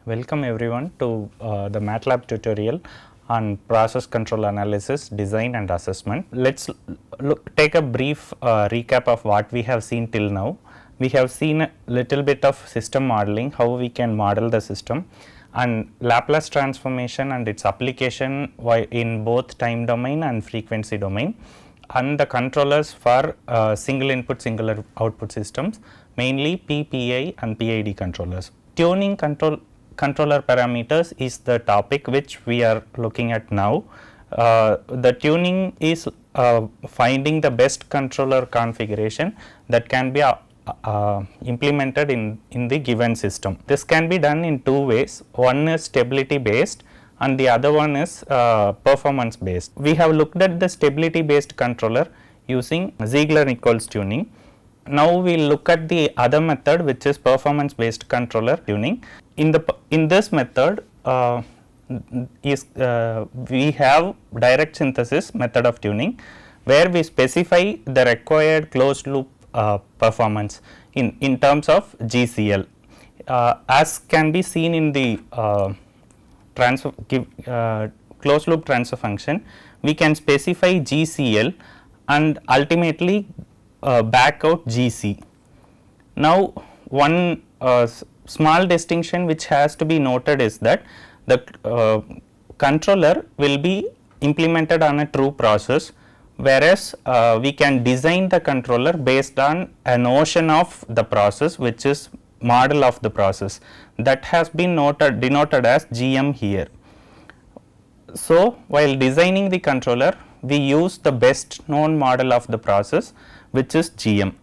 Welcome everyone to the MATLAB tutorial on process control analysis, design and assessment. Let's take a brief recap of what we have seen till now. We have seen a little bit of system modeling, how we can model the system, and Laplace transformation and its application in both time domain and frequency domain, and the controllers for single input single output systems, mainly PPI and PID controllers. Tuning controller parameters is the topic which we are looking at now. The tuning is finding the best controller configuration that can be implemented in the given system. This can be done in two ways. One is stability based and the other one is performance based. We have looked at the stability based controller using Ziegler-Nichols tuning. Now we will look at the other method, which is performance based controller tuning. In this method we have direct synthesis method of tuning, where we specify the required closed loop performance in terms of GCL. As can be seen in the closed loop transfer function, we can specify GCL and ultimately back out GC. Now, one small distinction which has to be noted is that the controller will be implemented on a true process, whereas we can design the controller based on a notion of the process, which is model of the process, that has been denoted as GM here. So, while designing the controller, we use the best known model of the process, which is GM.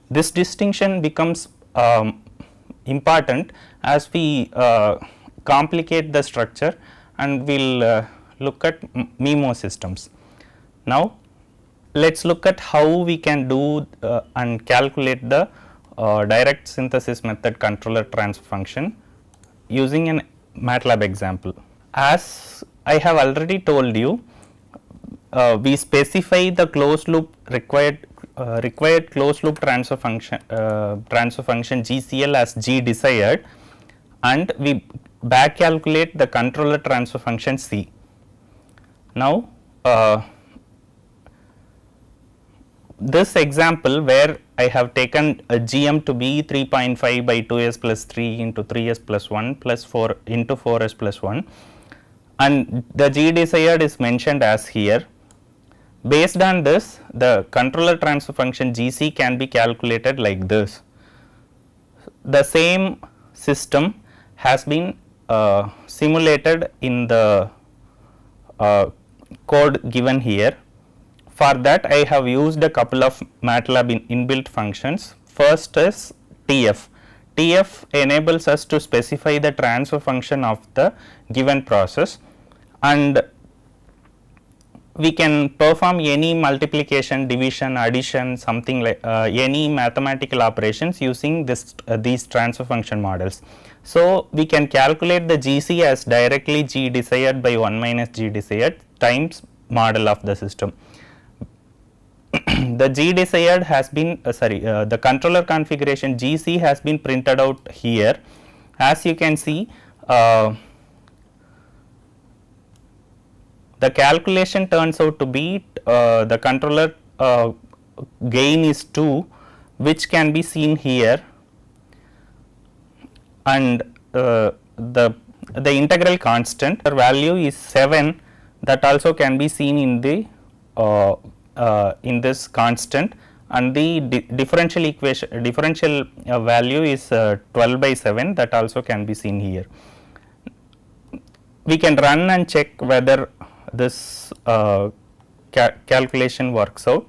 This distinction becomes important as we complicate the structure, and we will look at MIMO systems. Now, let us look at how we can do and calculate the direct synthesis method controller transfer function using an MATLAB example. As I have already told you, we specify the closed loop required closed loop transfer function GCL as G desired, and we back calculate the controller transfer function C. Now, this example where I have taken a GM to be 3.5 by 2s plus 3 into 3s plus 1 plus 4 into 4s plus 1, and the G desired is mentioned as here. Based on this, the controller transfer function GC can be calculated like this. The same system has been simulated in the code given here. For that, I have used a couple of MATLAB inbuilt functions. First is TF. TF enables us to specify the transfer function of the given process, and we can perform any multiplication, division, addition, something like any mathematical operations using these transfer function models. So, we can calculate the GC as directly G desired by 1 minus G desired times model of the system. The G desired has been the controller configuration GC has been printed out here. As you can see, the calculation turns out to be the controller gain is 2, which can be seen here, and the integral constant value is 7, that also can be seen in the in this constant, and the differential value is 12 by 7, that also can be seen here. We can run and check whether this calculation works out.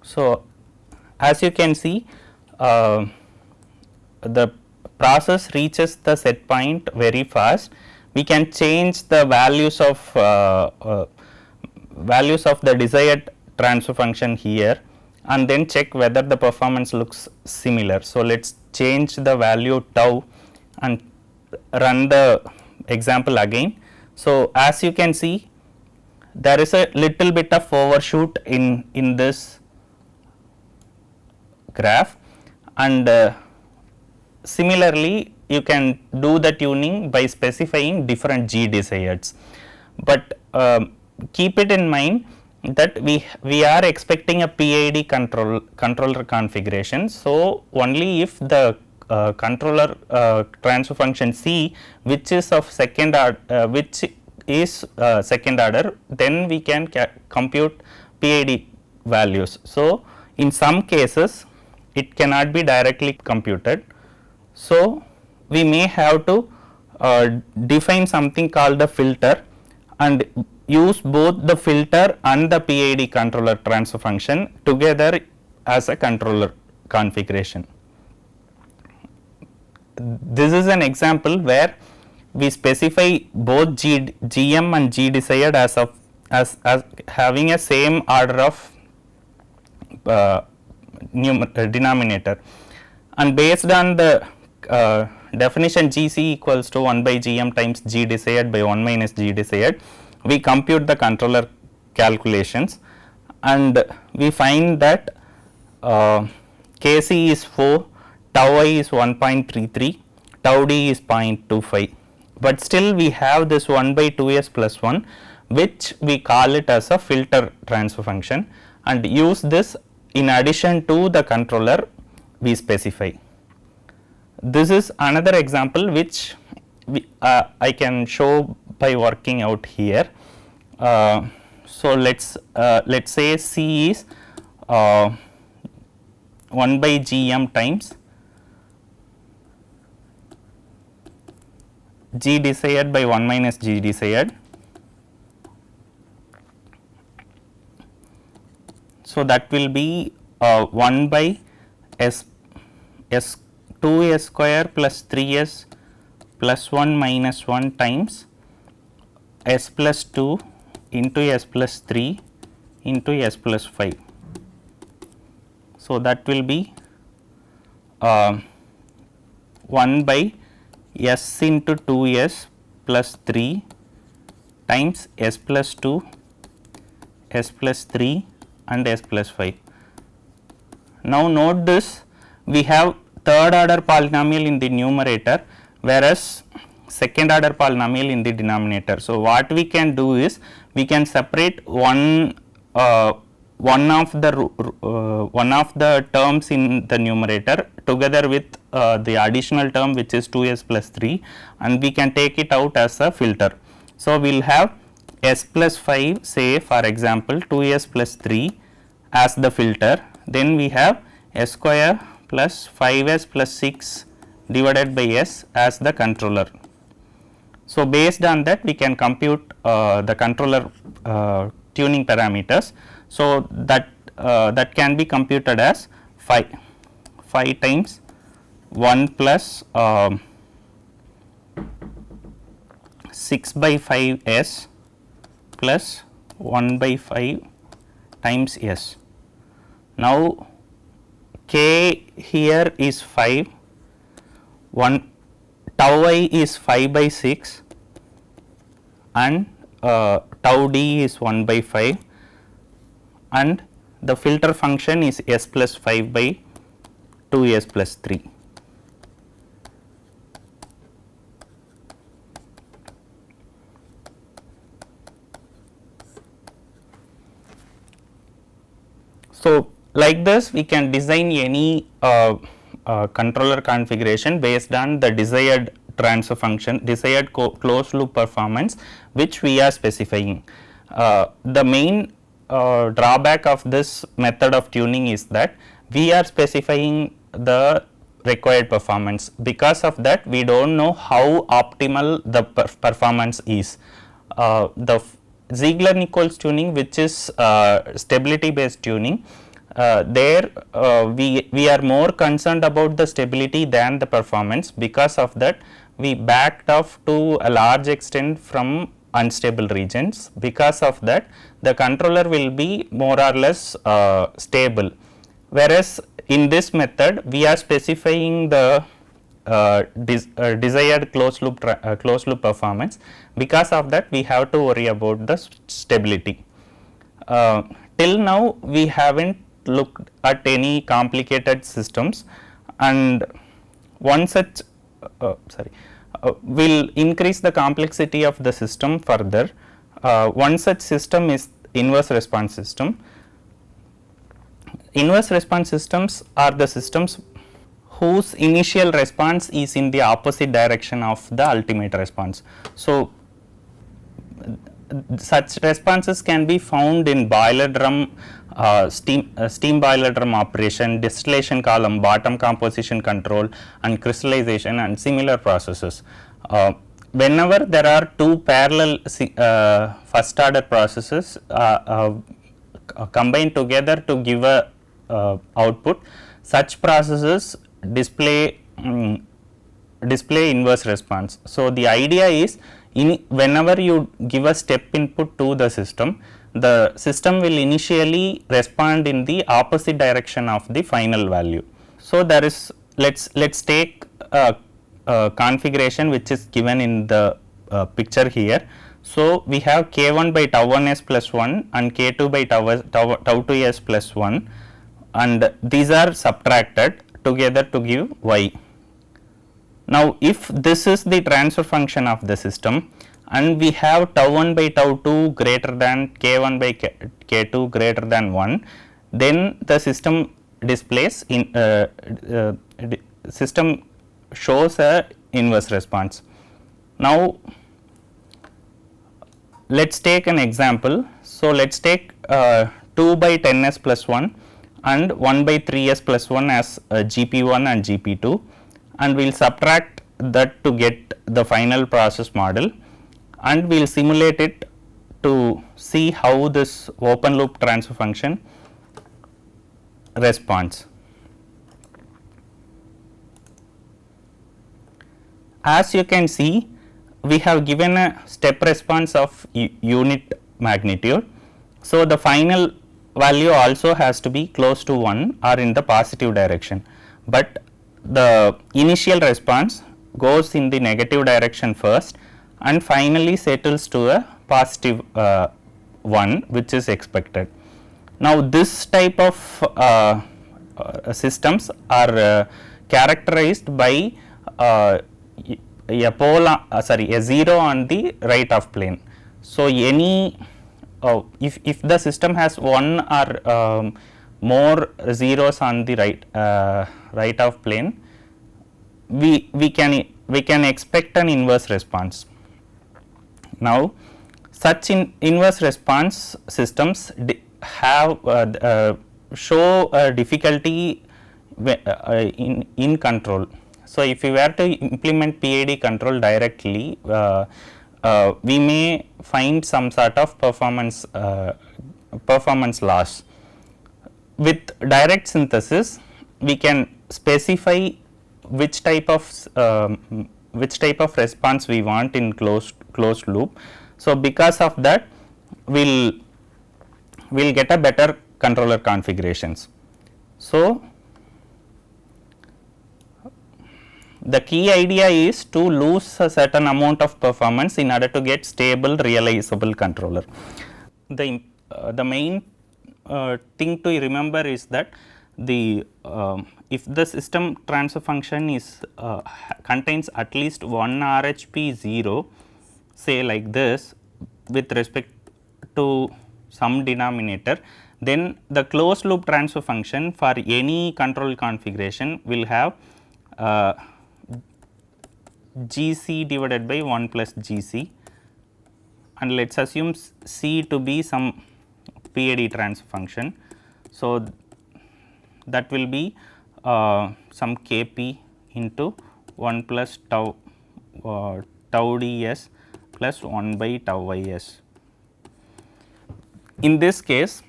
So, as you can see, the process reaches the set point very fast. We can change the values of the desired transfer function here, and then check whether the performance looks similar. So, let us change the value tau and run the example again. So, as you can see, there is a little bit of overshoot in this graph, and similarly you can do the tuning by specifying different G desireds, but keep it in mind that we are expecting a PID controller configuration. So, only if the controller transfer function C, which is of second order, second order, then we can compute PID values. So, in some cases it cannot be directly computed. So, we may have to define something called a filter and use both the filter and the PID controller transfer function together as a controller configuration. This is an example where we specify both GM and G desired as having a same order of denominator, and based on the definition GC equals to 1 by GM times G desired by 1 minus G desired, we compute the controller calculations, and we find that Kc is 4, tau I is 1.33, tau D is 0.25, but still we have this 1 by 2s plus 1, which we call it as a filter transfer function, and use this in addition to the controller we specify. This is another example which I can show by working out here. So, let's say C is 1 by GM times G desired by 1 minus G desired. So, that will be 1 by S 2s square plus 3s plus 1 minus 1 times s plus 2 into s plus 3 into s plus 5. So, that will be 1 by s into 2s plus 3 times s plus 2, s plus 3 and s plus 5. Now, note this, we have third order polynomial in the numerator, whereas second order polynomial in the denominator. So, what we can do is we can separate one of the terms in the numerator together with the additional term, which is 2s plus 3, and we can take it out as a filter. So, we will have s plus 5, say for example 2s plus 3 as the filter, then we have s square plus 5s plus 6 divided by s as the controller. So, based on that we can compute the controller tuning parameters. So, that can be computed as 5 times 1 plus 6 by 5 s plus 1 by 5 times s. Now, k here is 5, tau I is 5 by 6 and tau D is 1 by 5, and the filter function is s plus 5 by 2s plus 3. So, like this we can design any controller configuration based on the desired transfer function, desired closed loop performance which we are specifying. The main drawback of this method of tuning is that we are specifying the required performance. Because of that, we do not know how optimal the performance is. The Ziegler-Nichols tuning, which is stability based tuning, there we are more concerned about the stability than the performance. Because of that, we backed off to a large extent from unstable regions. Because of that, the controller will be more or less stable, whereas in this method we are specifying the desired closed loop performance. Because of that, we have to worry about the stability. Till now we have not looked at any complicated systems, and one such will increase the complexity of the system further. One such system is inverse response system. Inverse response systems are the systems whose initial response is in the opposite direction of the ultimate response. So, such responses can be found in boiler drum, steam boiler drum operation, distillation column, bottom composition control, and crystallization and similar processes. Whenever there are two parallel first order processes combined together to give a output, such processes display inverse response. So, the idea is whenever you give a step input to the system will initially respond in the opposite direction of the final value. So, there is let's take a configuration which is given in the picture here. So, we have k1 by tau 1 s plus 1 and k2 by tau 2 s plus 1, and these are subtracted together to give y. Now, if this is the transfer function of the system and we have tau 1 by tau 2 greater than k 1 by k 2 greater than 1, then the system displays system shows a inverse response. Now, let us take an example. So, let us take 2 by 10 s plus 1 and 1 by 3 s plus 1 as GP1 and GP2, and we will subtract that to get the final process model, and we will simulate it to see how this open loop transfer function responds. As you can see, we have given a step response of unit magnitude. So, the final value also has to be close to 1 or in the positive direction, but the initial response goes in the negative direction first and finally settles to a positive 1, which is expected. Now, this type of systems are characterized by a zero on the right of plane. So, any if the system has one or more zeros on the right of plane, we can expect an inverse response. Now, such inverse response systems have show a difficulty in control. So, if we were to implement PID control directly, we may find some sort of performance loss. With direct synthesis, we can specify which type of response we want in closed loop. So, because of that, we'll get a better controller configurations. So, the key idea is to lose a certain amount of performance in order to get stable realizable controller. The main thing to remember is that if the system transfer function is contains at least one RHP 0, say like this, with respect to some denominator, then the closed loop transfer function for any control configuration will have GC divided by 1 plus GC, and let us assume C to be some PID transfer function. So, that will be some Kp into 1 plus tau ds plus 1 by tau is. In this case,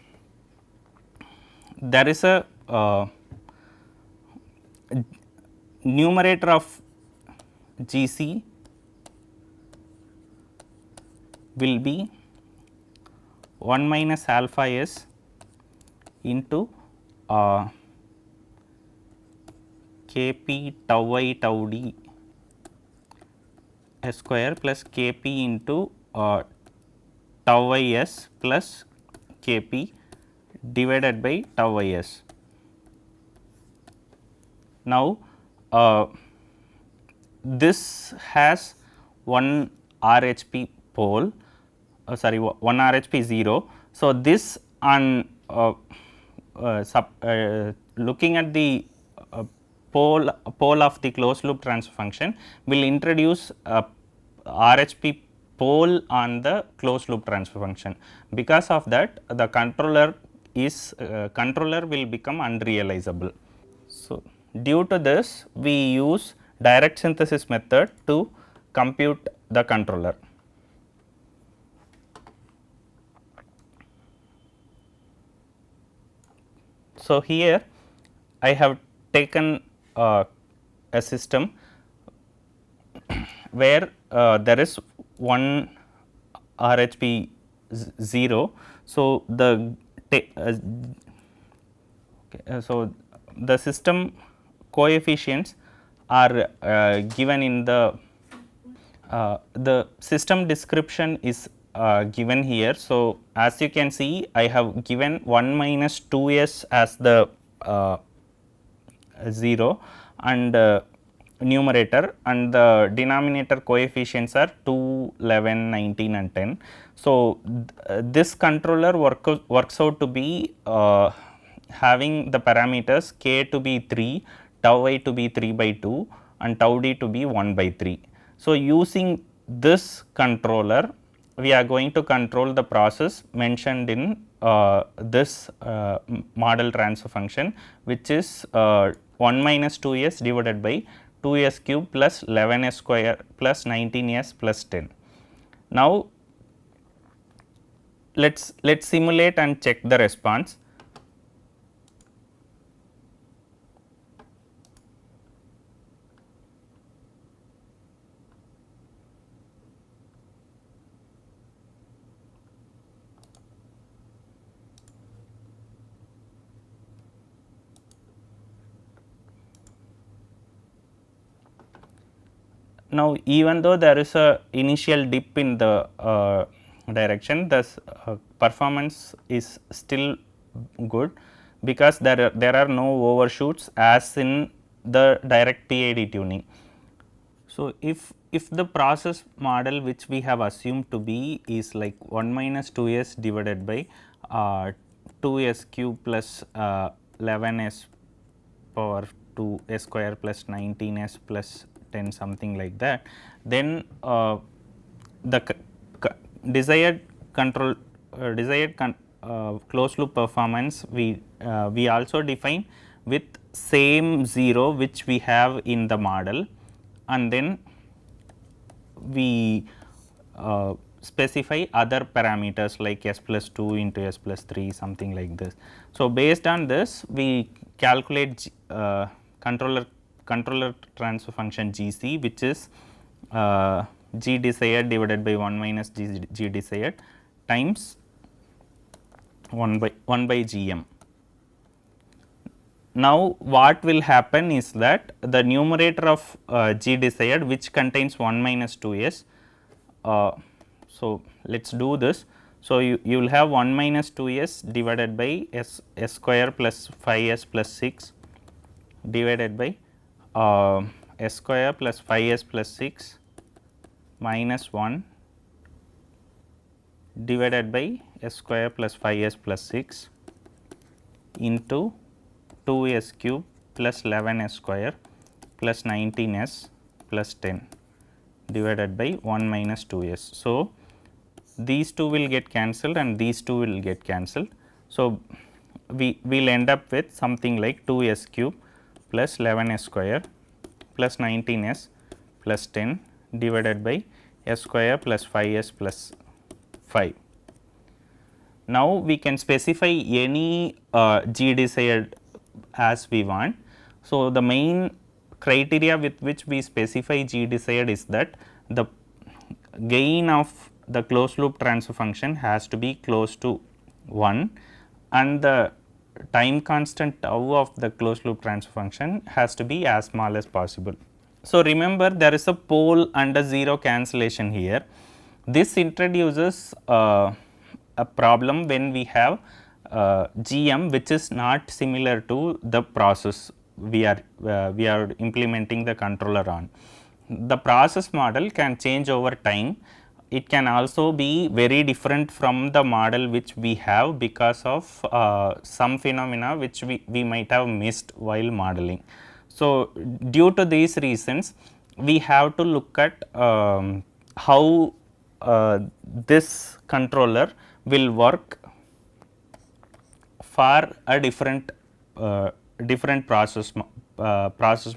there is a numerator of GC will be 1 minus alpha s into Kp tau I tau d square plus Kp into tau is plus Kp divided by tau is. Now, this has one RHP pole, one RHP 0. So, this on looking at the pole of the closed loop transfer function will introduce a RHP pole on the closed loop transfer function. Because of that, the controller will become unrealizable. So, due to this, we use direct synthesis method to compute the controller. So, here I have taken a system where there is one RHP 0. So, so the system coefficients are given in the system description is given here. So, as you can see, I have given 1 minus 2s as the 0 and numerator, and the denominator coefficients are 2, 11, 19 and 10. So, this controller works out to be having the parameters k to be 3, tau I to be 3 by 2 and tau d to be 1 by 3. So, using this controller, we are going to control the process mentioned in this model transfer function, which is 1 minus 2s divided by 2s cube plus 11s square plus 19s plus 10. Now, let's simulate and check the response. Now, even though there is a initial dip in the direction, the performance is still good, because there are no overshoots as in the direct PID tuning. So, if the process model which we have assumed to be is like 1 minus 2s divided by 2s cube plus 11s power 2 s square plus 19s plus 10, something like that, then the desired control closed loop performance we also define with same 0 which we have in the model, and then we specify other parameters like s plus 2 into s plus 3, something like this. So, based on this, we calculate controller transfer function GC, which is G desired divided by 1 minus G desired times 1 by GM. Now, what will happen is that the numerator of G desired, which contains 1 minus 2s. So, let us do this. So, you will have 1 minus 2s divided by s square plus 5s plus 6 divided by s square plus 5s plus 6 minus 1 divided by s square plus 5s plus 6 into 2s cube plus 11s square plus 19s plus 10 divided by 1 minus 2s. So, these two will get cancelled and these two will get cancelled. So, we will end up with something like 2s cube plus 11s square plus 19s plus 10 divided by s square plus 5s plus 5. Now, we can specify any G desired as we want. So, the main criteria with which we specify G desired is that the gain of the closed loop transfer function has to be close to 1 and the time constant tau of the closed loop transfer function has to be as small as possible. So, remember there is a pole and a 0 cancellation here. This introduces a problem when we have GM which is not similar to the process we are implementing the controller on. The process model can change over time. It can also be very different from the model which we have because of some phenomena which we might have missed while modeling. So, due to these reasons we have to look at how this controller will work for a different process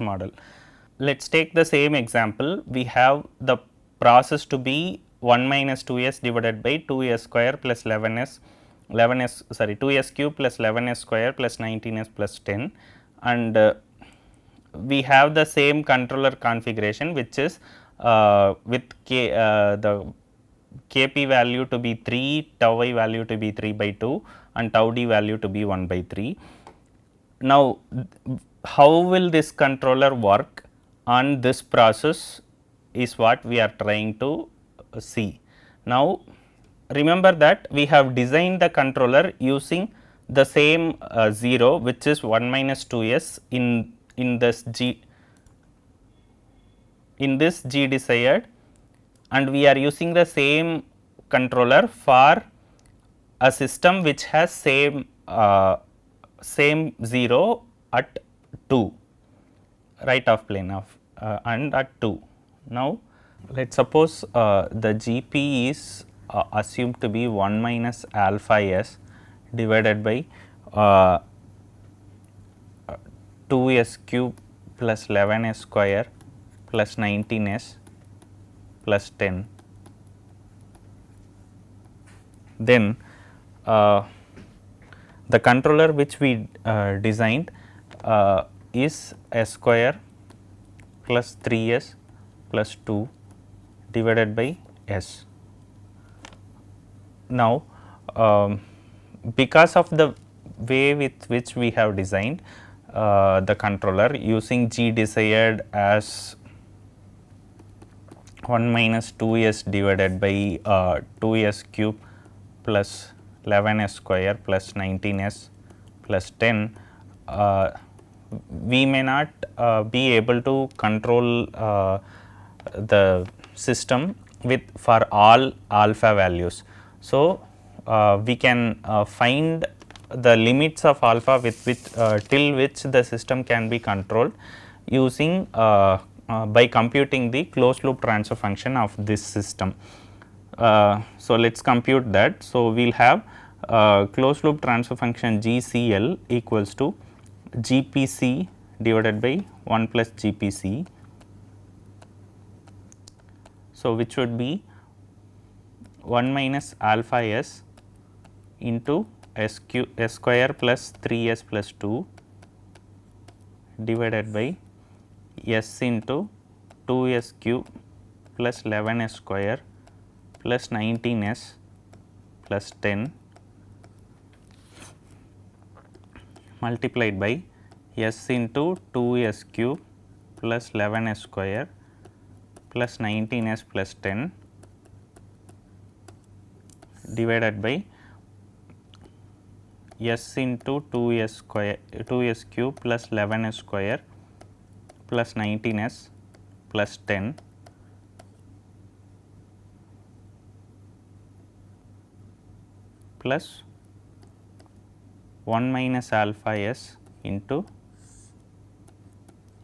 model. Let us take the same example. We have the process to be 1 minus 2s divided by 2s square plus 2s cube plus 11s square plus 19s plus 10, and we have the same controller configuration which is with the Kp value to be 3, tau I value to be 3 by 2 and tau d value to be 1 by 3. Now, how will this controller work on this process is what we are trying to see. Now, remember that we have designed the controller using the same 0 which is 1 minus 2s in this G desired, and we are using the same controller for a system which has same 0 at 2 right of plane of and at 2. Now, let us suppose the GP is assumed to be 1 minus alpha s divided by 2s cube plus 11s square plus 19s plus 10. Then the controller which we designed is s square plus 3s plus 2 divided by s. Now, because of the way with which we have designed the controller using G desired as 1 minus 2s divided by 2s cube plus 11s square plus 19s plus 10, we may not be able to control the system with for all alpha values. So, we can find the limits of alpha with which till which the system can be controlled using by computing the closed loop transfer function of this system. So, let us compute that. So, we will have closed loop transfer function GCL equals to GPC divided by 1 plus GPC. So, which would be 1 minus alpha s into s square plus 3s plus 2 divided by s into 2s cube plus 11s square plus 19s plus 10 multiplied by s into 2s cube plus 11s square plus 19s plus 10 divided by s into 2s square 2s cube plus 11s square plus 19s plus 10 plus 1 minus alpha s into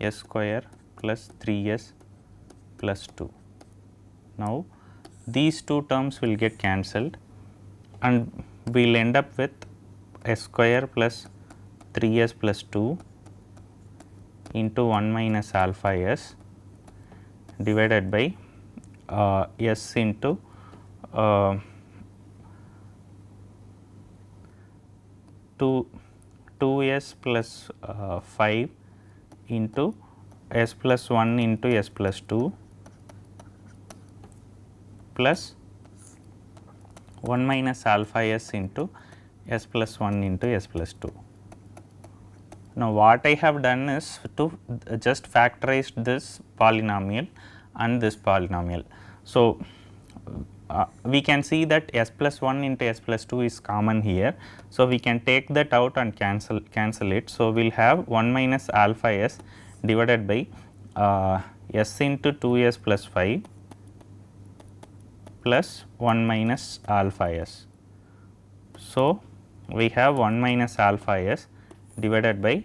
s square plus 3s plus 2. Now, these two terms will get cancelled and we will end up with s square plus 3s plus 2 into 1 minus alpha s divided by s into 2s plus 5 into s plus 1 into s plus 2 plus 1 minus alpha s into s plus 1 into s plus 2. Now, what I have done is to just factorize this polynomial and this polynomial. So, we can see that s plus 1 into s plus 2 is common here. So, we can take that out and cancel it. So, we will have 1 minus alpha s divided by s into 2s plus 5 plus 1 minus alpha s. So, we have 1 minus alpha s divided by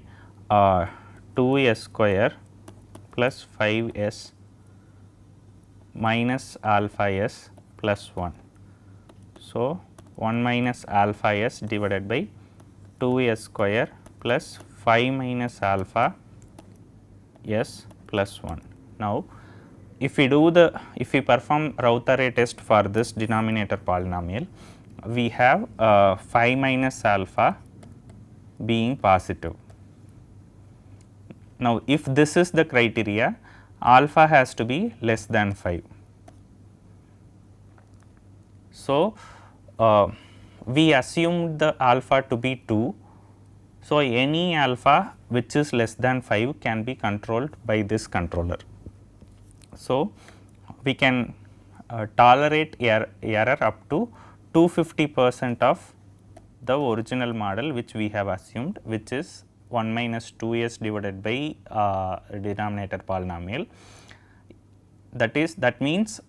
2s square plus 5s minus alpha s plus 1. So, 1 minus alpha s divided by 2s square plus 5 minus alpha s plus 1. Now, if we perform Raut-Array test for this denominator polynomial, we have 5 minus alpha being positive. Now, if this is the criteria, alpha has to be less than 5. So, we assumed the alpha to be 2. So, any alpha which is less than 5 can be controlled by this controller. So, we can tolerate error up to 250% of the original model which we have assumed, which is 1 minus 2s divided by denominator polynomial. That means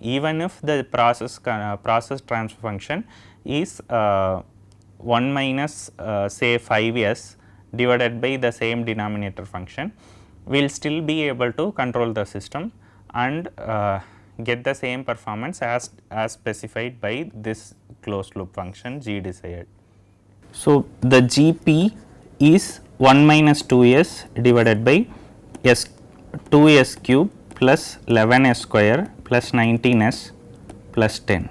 even if the process transfer function is 1 minus say 5s divided by the same denominator function, we will still be able to control the system and get the same performance as specified by this closed loop function g desired. So, the GP is 1 minus 2s divided by 2s cube plus 11s square plus 19s plus 10,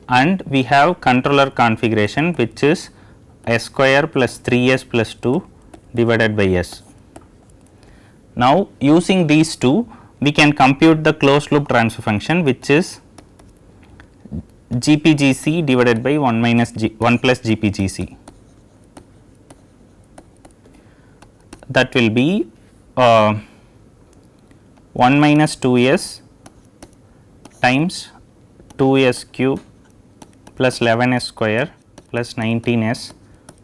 and we have controller configuration which is s square plus 3s plus 2 divided by s. Now, using these two, we can compute the closed loop transfer function which is GPGC divided by 1 plus GPGC. That will be 1 minus 2s times 2s cube plus 11s square plus 19s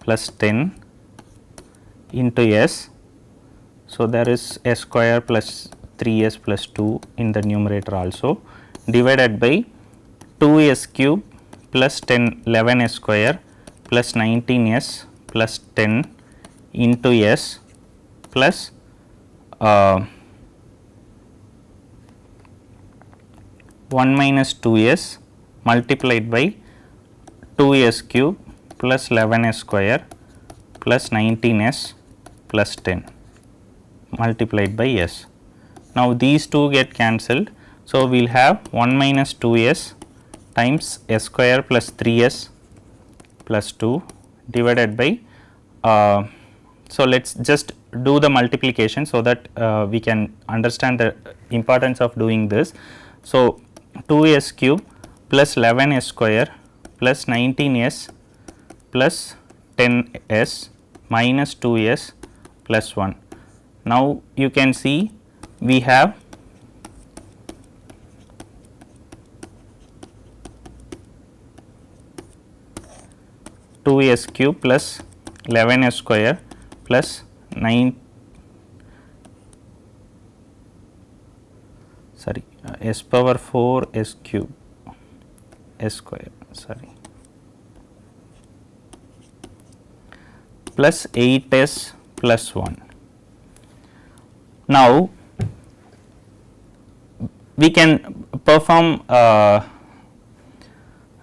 plus 10 into s. So, there is s square plus 3s plus 2 in the numerator also, divided by 2s cube plus 11s square plus 19s plus 10 into s plus 1 minus 2s multiplied by 2s cube plus 11s square plus 19s plus 10 multiplied by s. Now, these two get cancelled. So, we will have 1 minus 2s times s square plus 3s plus 2 divided by so, let us just do the multiplication so that we can understand the importance of doing this. So, 2s cube plus 11s square plus 19s plus 10s minus 2s plus 1. Now, you can see we have two s cube plus 11s square plus 9 s power 4 s cube s square plus 8s plus 1. Now, we can perform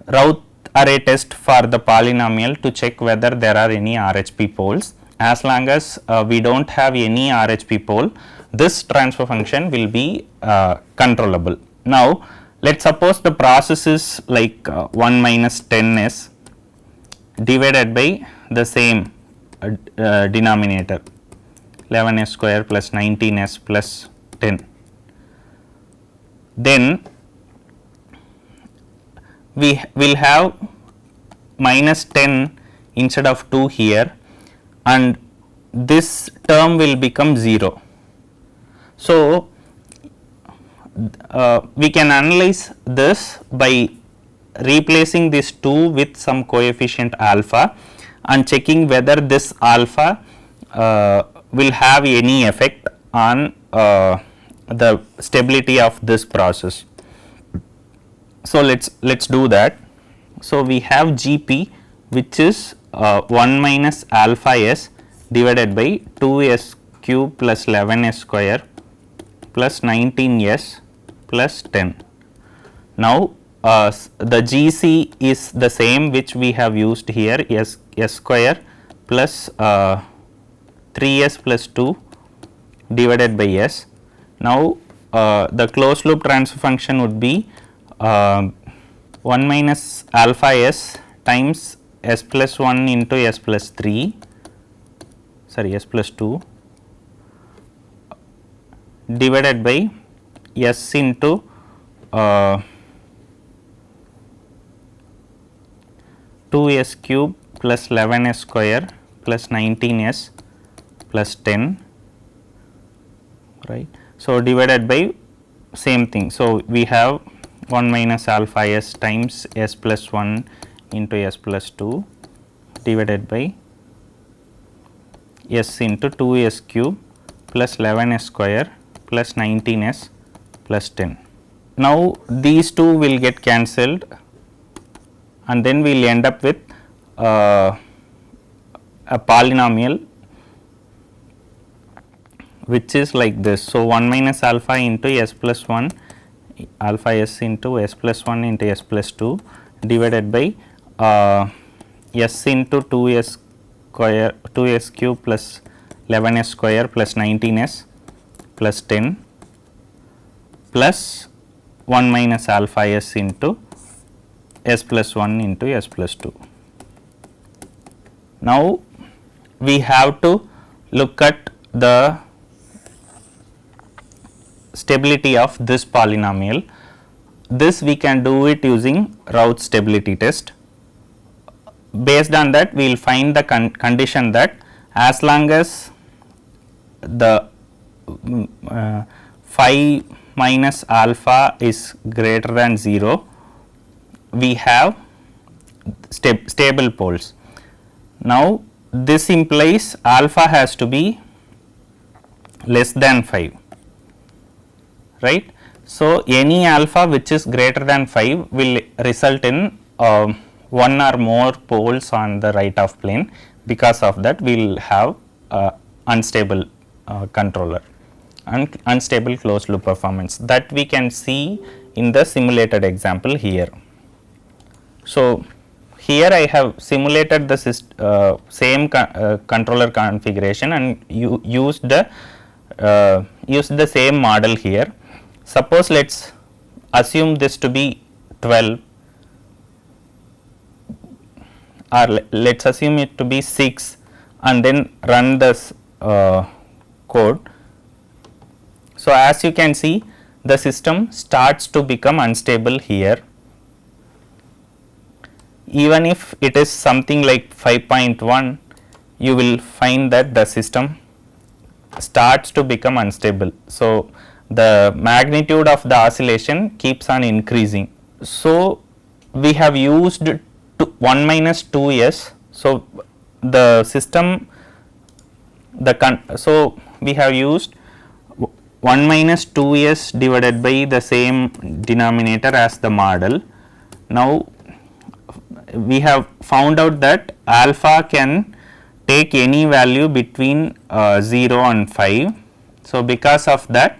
Raut-Array test for the polynomial to check whether there are any RHP poles. As long as we do not have any RHP pole, this transfer function will be controllable. Now, let us suppose the process is like 1 minus 10s divided by the same denominator 11s square plus 19s plus 10. Then we will have minus 10 instead of 2 here, and this term will become 0. So, we can analyze this by replacing this 2 with some coefficient alpha and checking whether this alpha will have any effect on the stability of this process. So let's do that. So we have Gp, which is 1 minus alpha s divided by 2s cube plus 11s square plus 19s plus 10. Now the Gc is the same which we have used here, s square plus 3s plus 2 divided by s. Now the closed loop transfer function would be 1 minus alpha s times s plus 1 into s plus 3, sorry, s plus 2 divided by s into 2s cube plus 11s square plus 19s plus 10, right. So divided by same thing. So we have 1 minus alpha s times s plus 1 into s plus 2 divided by s into 2s cube plus 11s square plus 19s plus 10. Now these two will get cancelled and then we will end up with a polynomial which is like this. So 1 minus alpha into s plus 1 alpha s into s plus 1 into s plus 2 divided by s into 2s square 2s cube plus 11s square plus 19s plus 10 plus 1 minus alpha s into s plus 1 into s plus 2. Now we have to look at the stability of this polynomial. This we can do it using Routh stability test. Based on that, we will find the condition that as long as the phi minus alpha is greater than 0, we have stable poles. Now this implies alpha has to be less than 5, right. So any alpha which is greater than 5 will result in one or more poles on the right of plane. Because of that, we will have unstable controller and unstable closed loop performance, that we can see in the simulated example here. So here I have simulated the same controller configuration and used the same model here. Suppose let us assume this to be 12 or let us assume it to be 6 and then run this code. So as you can see, the system starts to become unstable here. Even if it is something like 5.1, you will find that the system starts to become unstable. So the magnitude of the oscillation keeps on increasing. So we have used 1 minus 2s. So the system, so we have used 1 minus 2s divided by the same denominator as the model. Now we have found out that alpha can take any value between 0 and 5. So because of that,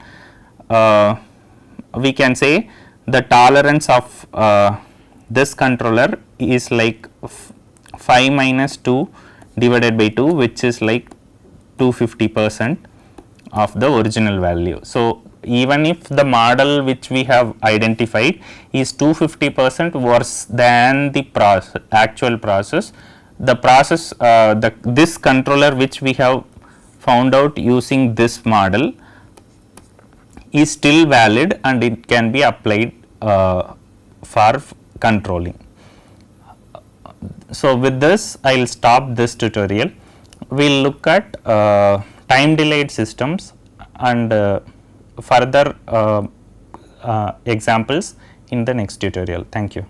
we can say the tolerance of this controller is like 5 minus 2 divided by 2, which is like 250% of the original value. So even if the model which we have identified is 250% worse than the actual process, the process this controller which we have found out using this model is still valid and it can be applied for controlling. So with this I will stop this tutorial. We will look at time delayed systems and further examples in the next tutorial. Thank you.